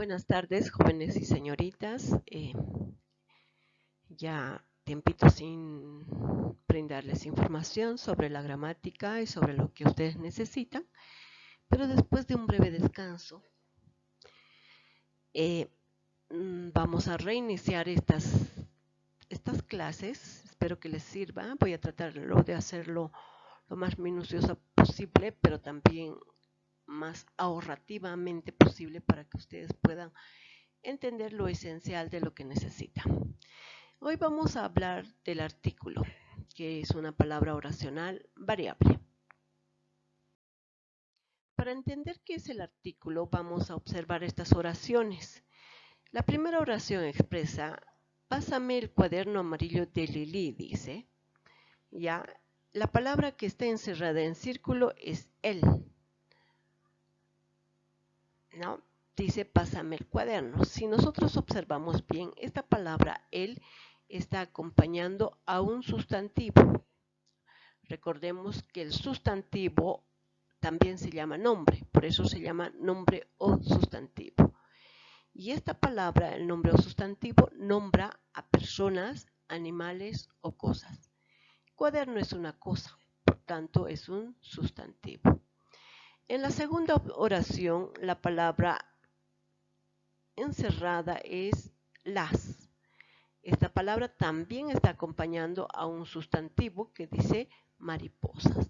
Buenas tardes, jóvenes y señoritas. Ya tiempito sin brindarles información sobre la gramática y sobre lo que ustedes necesitan, pero después de un breve descanso, vamos a reiniciar estas clases. Espero que les sirva. Voy a tratar de hacerlo lo más minucioso posible, pero también más ahorrativamente posible para que ustedes puedan entender lo esencial de lo que necesitan. Hoy vamos a hablar del artículo, que es una palabra oracional variable. Para entender qué es el artículo, vamos a observar estas oraciones. La primera oración expresa: pásame el cuaderno amarillo de Lili, dice. Ya, la palabra que está encerrada en círculo es él. ¿No? Dice pásame el cuaderno. Si nosotros observamos bien, esta palabra él está acompañando a un sustantivo. Recordemos que el sustantivo también se llama nombre, por eso se llama nombre o sustantivo. Y esta palabra, el nombre o sustantivo, nombra a personas, animales o cosas. Cuaderno es una cosa, por tanto es un sustantivo. En la segunda oración, la palabra encerrada es las. Esta palabra también está acompañando a un sustantivo que dice mariposas.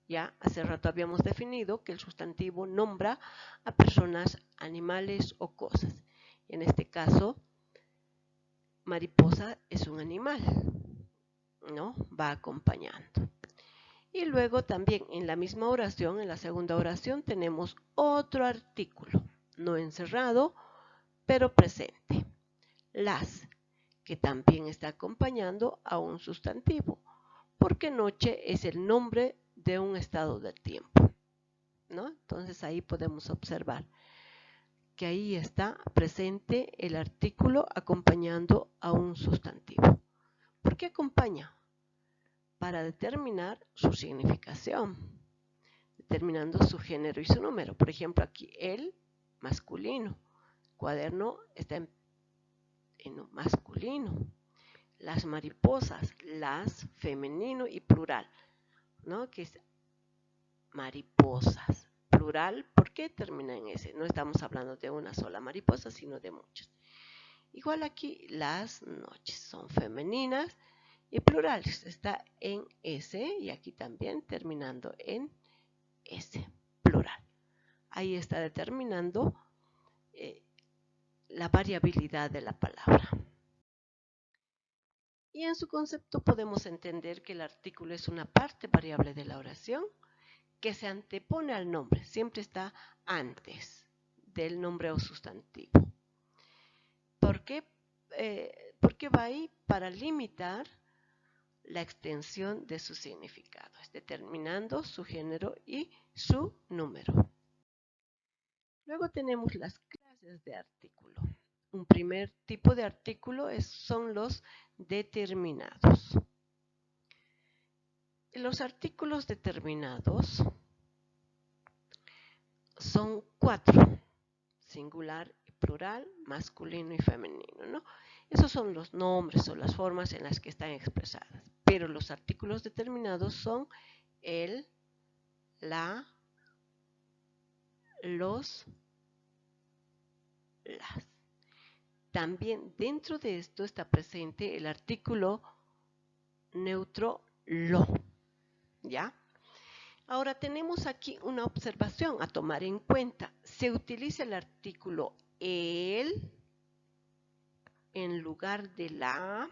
Ya hace rato habíamos definido que el sustantivo nombra a personas, animales o cosas. En este caso, mariposa es un animal, ¿no? Va acompañando. Y luego también en la misma oración, en la segunda oración, tenemos otro artículo, no encerrado, pero presente. Las, que también está acompañando a un sustantivo, porque noche es el nombre de un estado del tiempo, ¿no? Entonces ahí podemos observar que ahí está presente el artículo acompañando a un sustantivo. ¿Por qué acompaña? Para determinar su significación, determinando su género y su número. Por ejemplo, aquí el masculino, cuaderno está en masculino. Las mariposas, las femenino y plural, ¿no? Que es mariposas. Plural, ¿por qué termina en S? No estamos hablando de una sola mariposa, sino de muchas. Igual aquí, las noches son femeninas y plurales. Está en S y aquí también terminando en S, plural. Ahí está determinando la variabilidad de la palabra. Y en su concepto podemos entender que el artículo es una parte variable de la oración que se antepone al nombre, siempre está antes del nombre o sustantivo. ¿Por qué? Porque va ahí para limitar la extensión de su significado, determinando su género y su número. Luego tenemos las clases de artículo. Un primer tipo de artículo son los determinados. Los artículos determinados son 4, singular y plural, masculino y femenino, ¿no? Esos son los nombres o las formas en las que están expresadas. Pero los artículos determinados son el, la, los, las. También dentro de esto está presente el artículo neutro lo, ¿ya? Ahora tenemos aquí una observación a tomar en cuenta. Se utiliza el artículo el en lugar de la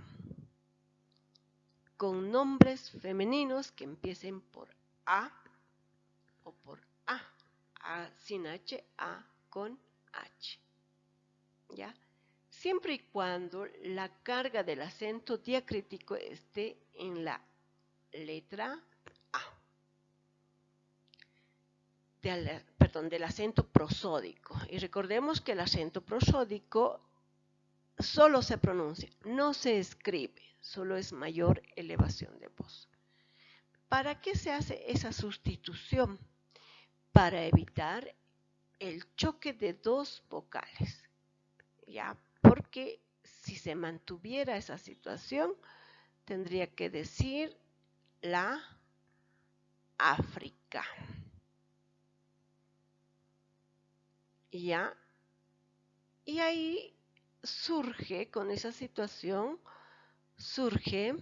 con nombres femeninos que empiecen por A o por A sin H, A con H. ¿Ya? Siempre y cuando la carga del acento diacrítico esté en la letra A. Del acento prosódico. Y recordemos que el acento prosódico solo se pronuncia, no se escribe, solo es mayor elevación de voz. ¿Para qué se hace esa sustitución? Para evitar el choque de dos vocales. ¿ya? Porque si se mantuviera esa situación, tendría que decir la África. ¿Ya? Y ahí surge, con esa situación, surge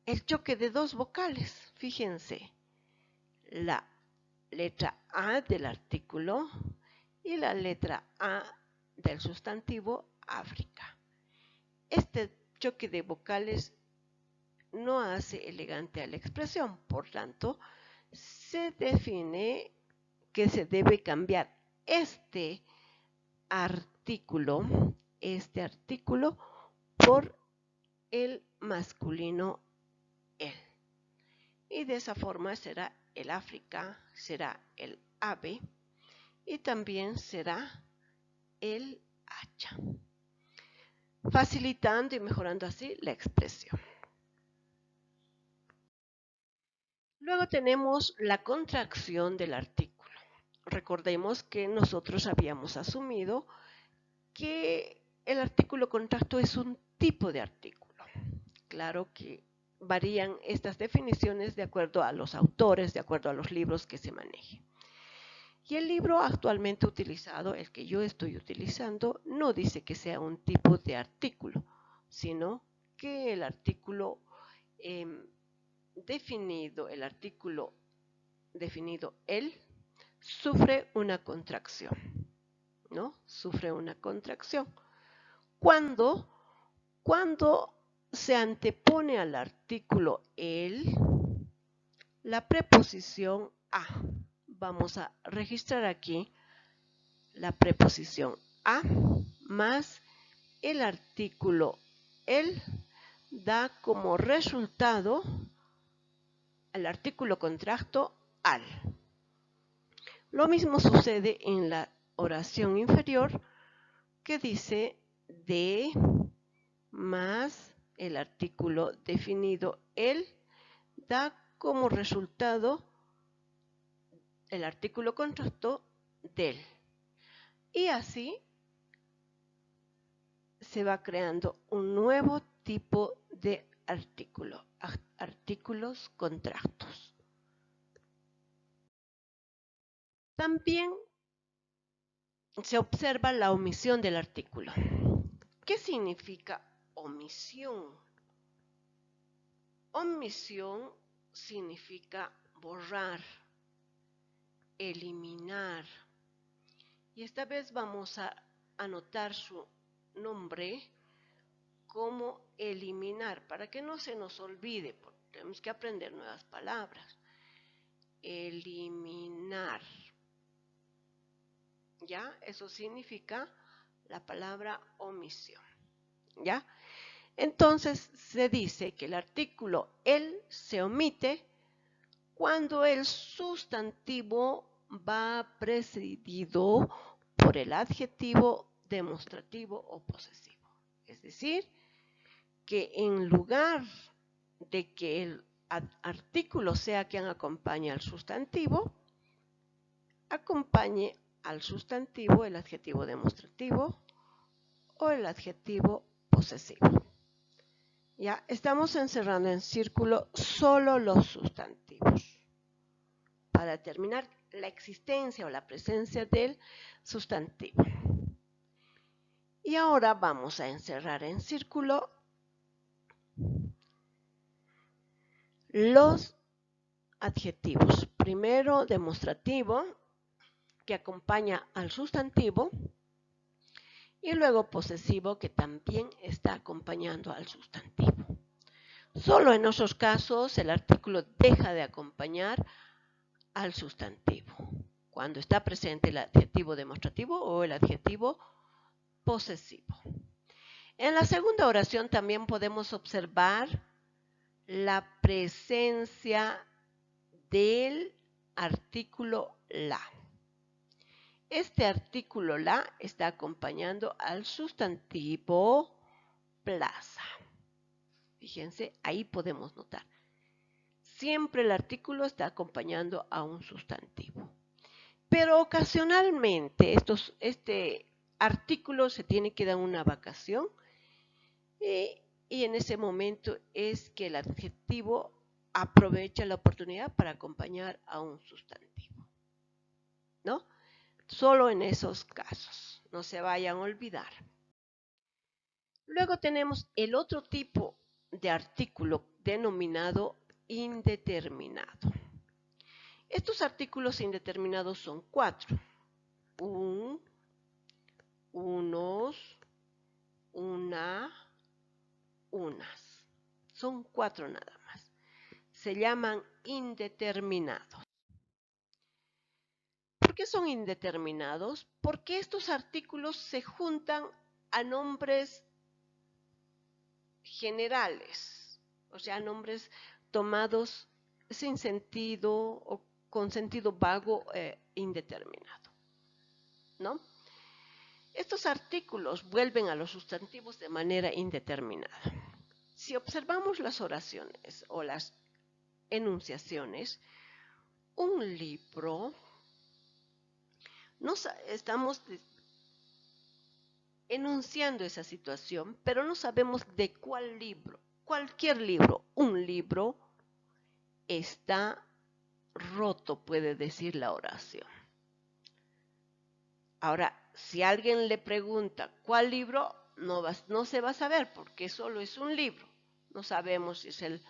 el choque de dos vocales. Fíjense, la letra A del artículo y la letra A del sustantivo África. Este choque de vocales no hace elegante a la expresión, por tanto, se define que se debe cambiar este artículo por el masculino el. Y de esa forma será el África, será el ave y también será el hacha, facilitando y mejorando así la expresión. Luego tenemos la contracción del artículo. Recordemos que nosotros habíamos asumido que el artículo contracto es un tipo de artículo. Claro que varían estas definiciones de acuerdo a los autores, de acuerdo a los libros que se manejen. Y el libro actualmente utilizado, el que yo estoy utilizando, no dice que sea un tipo de artículo, sino que el artículo definido el, sufre una contracción, ¿no? Sufre una contracción. Cuando se antepone al artículo el, la preposición a. Vamos a registrar aquí la preposición a más el artículo el da como resultado el artículo contracto al. Lo mismo sucede en la oración inferior que dice de más el artículo definido el da como resultado el artículo contracto del. Y así se va creando un nuevo tipo de artículo, artículos contractos. También se observa la omisión del artículo. ¿Qué significa omisión? Omisión significa borrar, eliminar. Y esta vez vamos a anotar su nombre como eliminar, para que no se nos olvide, porque tenemos que aprender nuevas palabras. Eliminar. ¿Ya? Eso significa la palabra omisión. ¿Ya? Entonces se dice que el artículo el se omite cuando el sustantivo va precedido por el adjetivo demostrativo o posesivo. Es decir, que en lugar de que el artículo sea quien acompañe al sustantivo, acompañe al sustantivo el adjetivo demostrativo o el adjetivo posesivo. Ya estamos encerrando en círculo solo los sustantivos para determinar la existencia o la presencia del sustantivo. Y ahora vamos a encerrar en círculo los adjetivos. Primero demostrativo, que acompaña al sustantivo, y luego posesivo, que también está acompañando al sustantivo. Solo en esos casos el artículo deja de acompañar al sustantivo, cuando está presente el adjetivo demostrativo o el adjetivo posesivo. En la segunda oración también podemos observar la presencia del artículo la. Este artículo la está acompañando al sustantivo plaza. Fíjense, ahí podemos notar. Siempre el artículo está acompañando a un sustantivo. Pero ocasionalmente este artículo se tiene que dar una vacación y en ese momento es que el adjetivo aprovecha la oportunidad para acompañar a un sustantivo, ¿no? Solo en esos casos, no se vayan a olvidar. Luego tenemos el otro tipo de artículo denominado indeterminado. Estos artículos indeterminados son 4. Un, unos, una, unas. Son 4 nada más. Se llaman indeterminados. ¿Por qué son indeterminados? Porque estos artículos se juntan a nombres generales, o sea, nombres tomados sin sentido o con sentido vago indeterminado, ¿no? Estos artículos vuelven a los sustantivos de manera indeterminada. Si observamos las oraciones o las enunciaciones, un libro, estamos enunciando esa situación, pero no sabemos de cuál libro. Cualquier libro, un libro está roto, puede decir la oración. Ahora, si alguien le pregunta cuál libro, no se va a saber porque solo es un libro. No sabemos si es el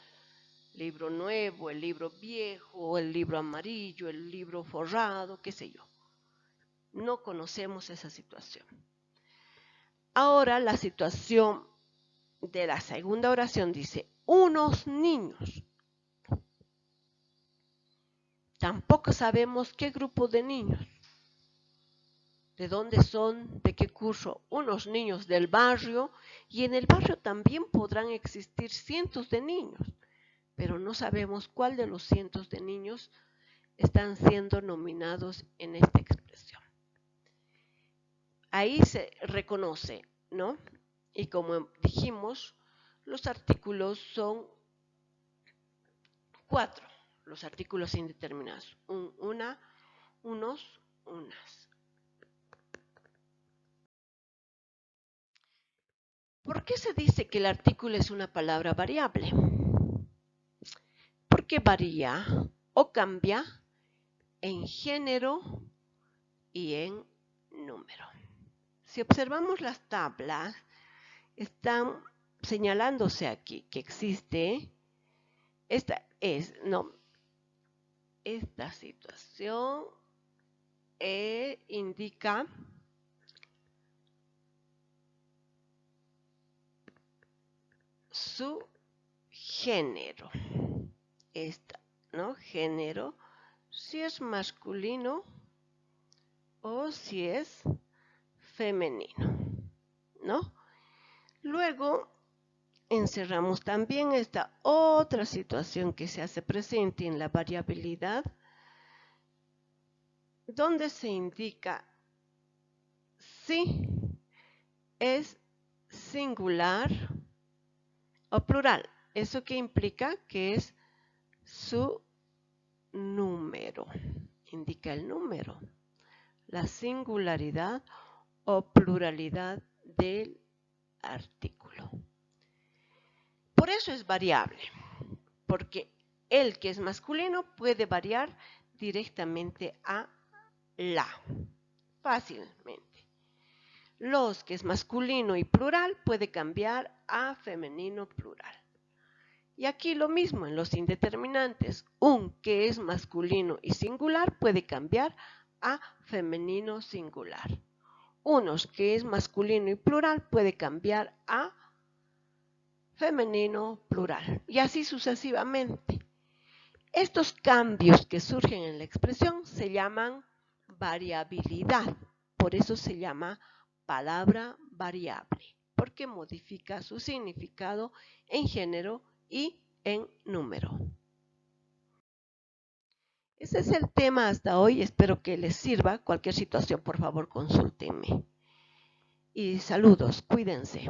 libro nuevo, el libro viejo, el libro amarillo, el libro forrado, qué sé yo. No conocemos esa situación. Ahora la situación de la segunda oración dice, unos niños. Tampoco sabemos qué grupo de niños. ¿De dónde son? ¿De qué curso? Unos niños del barrio, y en el barrio también podrán existir cientos de niños, pero no sabemos cuál de los cientos de niños están siendo nominados en esta expresión. Ahí se reconoce, ¿no? Y como dijimos, los artículos son 4, los artículos indeterminados. Una, unos, unas. ¿Por qué se dice que el artículo es una palabra variable? Porque varía o cambia en género y en número. Si observamos las tablas, están señalándose aquí que existe esta situación indica su género. ¿No? Género, si es masculino o si es femenino, ¿no? Luego encerramos también esta otra situación que se hace presente en la variabilidad, donde se indica si es singular o plural. ¿Eso qué implica? Que es su número. Indica el número, la singularidad o pluralidad del artículo. Por eso es variable, porque el que es masculino puede variar directamente a la, fácilmente. Los que es masculino y plural puede cambiar a femenino plural. Y aquí lo mismo en los indeterminantes. Un que es masculino y singular puede cambiar a femenino singular. Unos que es masculino y plural puede cambiar a femenino plural. Y así sucesivamente. Estos cambios que surgen en la expresión se llaman variabilidad. Por eso se llama palabra variable, porque modifica su significado en género y en número. Ese es el tema hasta hoy. Espero que les sirva. Cualquier situación, por favor, consúltenme. Y saludos. Cuídense.